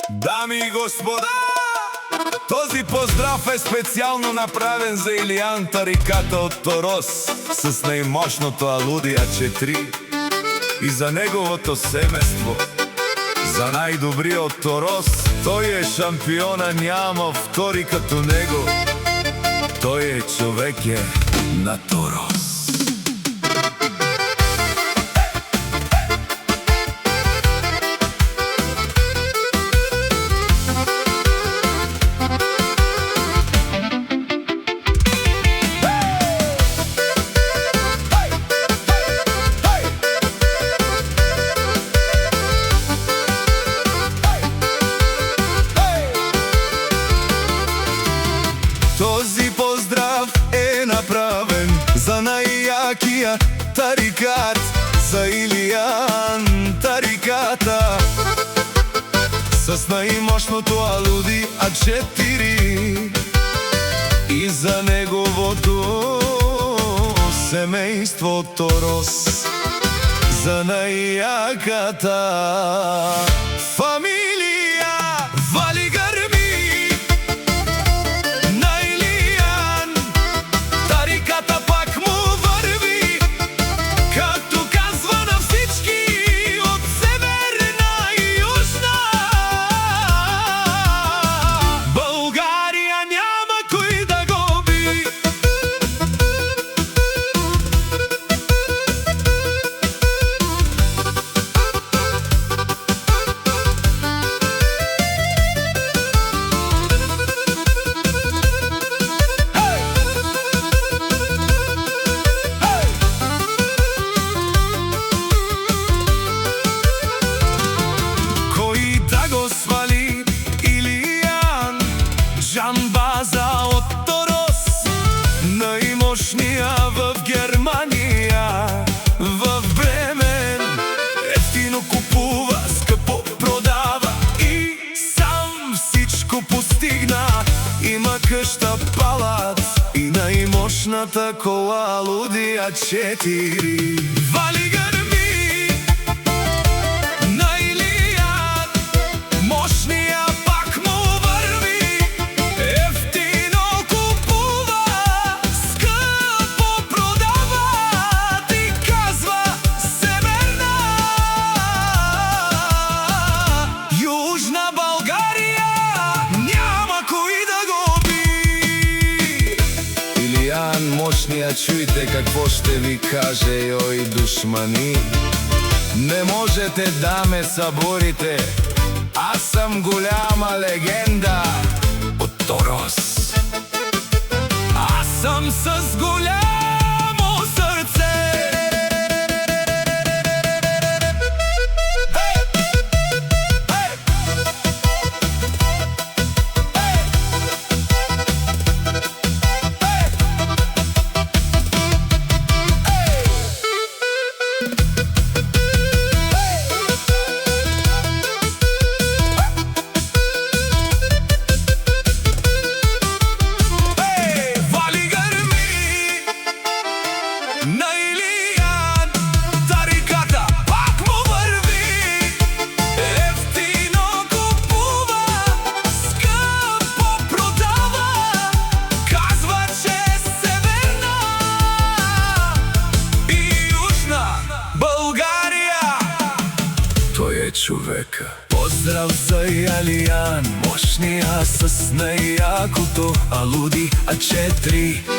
Дами и господа, този поздрав е специално направен за Илиян Тариката от Торос с наимощното Алуди А4 и за неговото семејство. За најдобриот от Торос, тој е шампиона, няма втори като него. Тој е човеќе на Торос. Този поздрав е направен за најјакија тарикат, за Илиян Тариката, с најмощното Алуди А4 и за неговото семејство Торос, за најјаката фамилија вали грми. База от Торос, најмощнија в Германија, в Бремен. Ефтино купува, скъпо продава и сам всичко постигна. Има къща, палат и најмощната кола Алуди А4. Вали гърми на Илиян, мощния пак му върви. Ефтино купува, скъпо продава, ти казва Северна Южна България, няма кой да го би. Илиян мощния, чуйте какво ще ви каже, йой душмани. Не можете да ме съборите, аз съм голяма легенда от Торос. Аз съм с голямо сърце. На Илиян Тариката пак му върви. Ефтино купува, скъпо продава, казва, че Северна и Южна България. Той е човека. Поздрав за Илиян, мощния с најјакото Алуди А4.